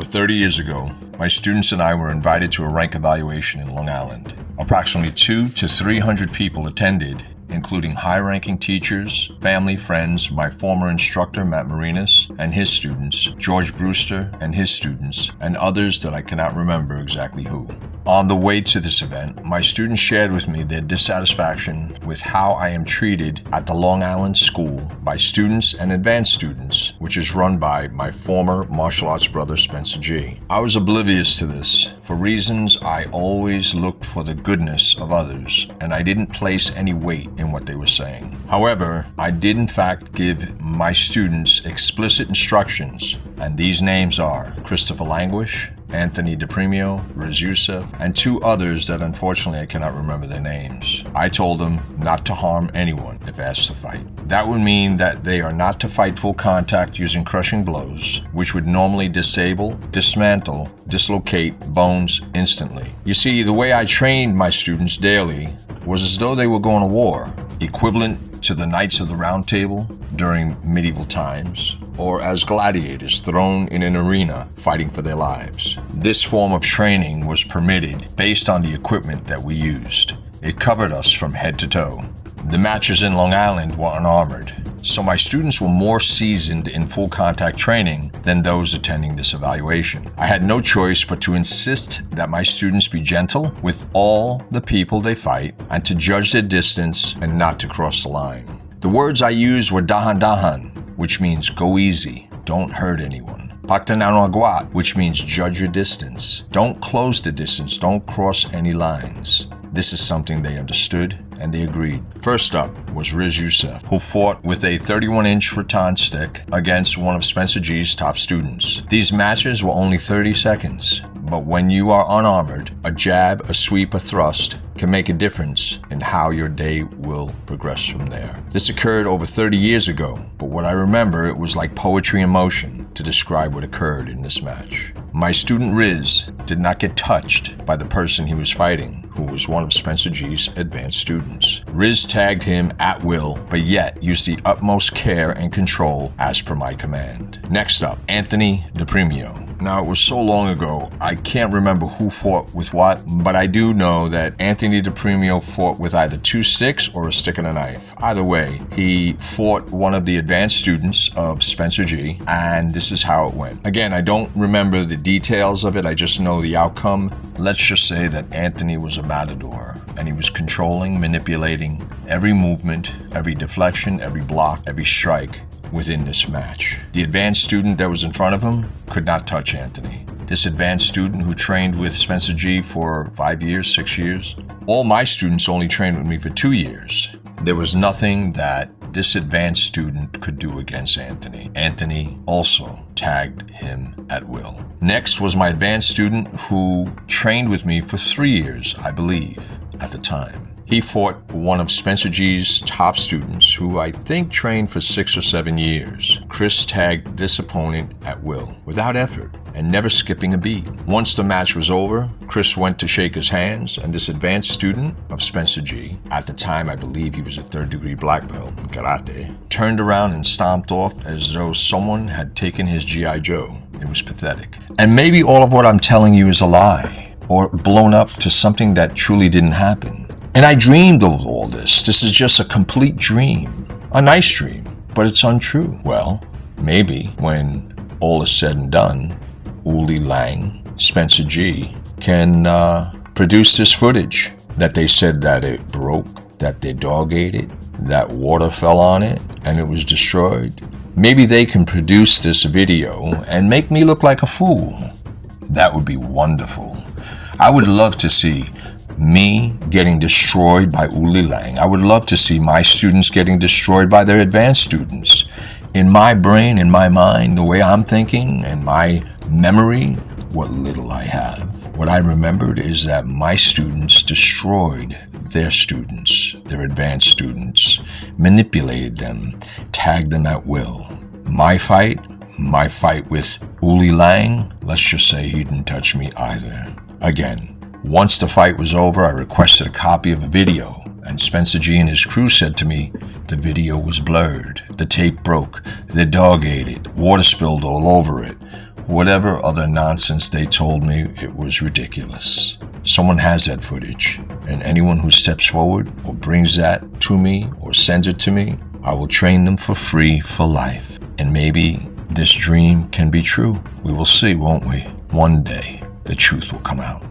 Over 30 years ago, my students and I were invited to a rank evaluation in Long Island. Approximately 200 to 300 people attended, including high-ranking teachers, family, friends, my former instructor Matt Marinas and his students, George Brewster and his students, and others that I cannot remember exactly who. On the way to this event, my students shared with me their dissatisfaction with how I am treated at the Long Island School by students and advanced students, which is run by my former martial arts brother Spencer G. I was oblivious to this for reasons I always looked for the goodness of others, and I didn't place any weight in what they were saying. However, I did in fact give my students explicit instructions, and these names are Christopher Languish, Anthony DePremio, Riz Youssef, and two others that unfortunately I cannot remember their names. I told them not to harm anyone if asked to fight. That would mean that they are not to fight full contact using crushing blows, which would normally disable, dismantle, dislocate bones instantly. You see, the way I trained my students daily was as though they were going to war, equivalent to the Knights of the Round Table during medieval times, or as gladiators thrown in an arena fighting for their lives. This form of training was permitted based on the equipment that we used. It covered us from head to toe. The matches in Long Island were unarmored, so my students were more seasoned in full contact training than those attending this evaluation. I had no choice but to insist that my students be gentle with all the people they fight and to judge their distance and not to cross the line. The words I used were dahan dahan, which means go easy, don't hurt anyone. Pagtananaguat, which means judge your distance. Don't close the distance, don't cross any lines. This is something they understood and they agreed. First up was Riz Youssef, who fought with a 31-inch rattan stick against one of Spencer G's top students. These matches were only 30 seconds, but when you are unarmored, a jab, a sweep, a thrust can make a difference in how your day will progress from there. This occurred over 30 years ago, but what I remember, it was like poetry in motion to describe what occurred in this match. My student Riz did not get touched by the person he was fighting, who was one of Spencer G's advanced students. Riz tagged him at will, but yet used the utmost care and control as per my command. Next up, Anthony DePremio. Now, it was so long ago, I can't remember who fought with what, but I do know that Anthony DePremio fought with either two sticks or a stick and a knife. Either way, he fought one of the advanced students of Spencer G, and this is how it went. Again, I don't remember the details of it, I just know the outcome. Let's just say that Anthony was a matador, and he was controlling, manipulating every movement, every deflection, every block, every strike within this match. The advanced student that was in front of him could not touch Anthony. This advanced student who trained with Spencer G for 5 years, 6 years, all my students only trained with me for 2 years. There was nothing that this advanced student could do against Anthony. Anthony also tagged him at will. Next was my advanced student who trained with me for 3 years, I believe, at the time. He fought one of Spencer G's top students, who I think trained for 6 or 7 years. Chris tagged this opponent at will, without effort, and never skipping a beat. Once the match was over, Chris went to shake his hands, and this advanced student of Spencer G, at the time I believe he was a 3rd-degree black belt in karate, turned around and stomped off as though someone had taken his G.I. Joe. It was pathetic. And maybe all of what I'm telling you is a lie, or blown up to something that truly didn't happen. And I dreamed of all this. This is just a complete dream. A nice dream, but it's untrue. Well, maybe when all is said and done, Uli Lang, Spencer G, can produce this footage that they said that it broke, that their dog ate it, that water fell on it, and it was destroyed. Maybe they can produce this video and make me look like a fool. That would be wonderful. I would love to see me getting destroyed by Uli Lang. I would love to see my students getting destroyed by their advanced students. In my brain, in my mind, the way I'm thinking, and my memory, what little I have, what I remembered is that my students destroyed their students, their advanced students, manipulated them, tagged them at will. My fight with Uli Lang, let's just say he didn't touch me either. Again, once the fight was over, I requested a copy of a video, and Spencer G and his crew said to me, the video was blurred, the tape broke, the dog ate it, water spilled all over it. Whatever other nonsense they told me, it was ridiculous. Someone has that footage, and anyone who steps forward or brings that to me or sends it to me, I will train them for free for life. And maybe this dream can be true. We will see, won't we? One day, the truth will come out.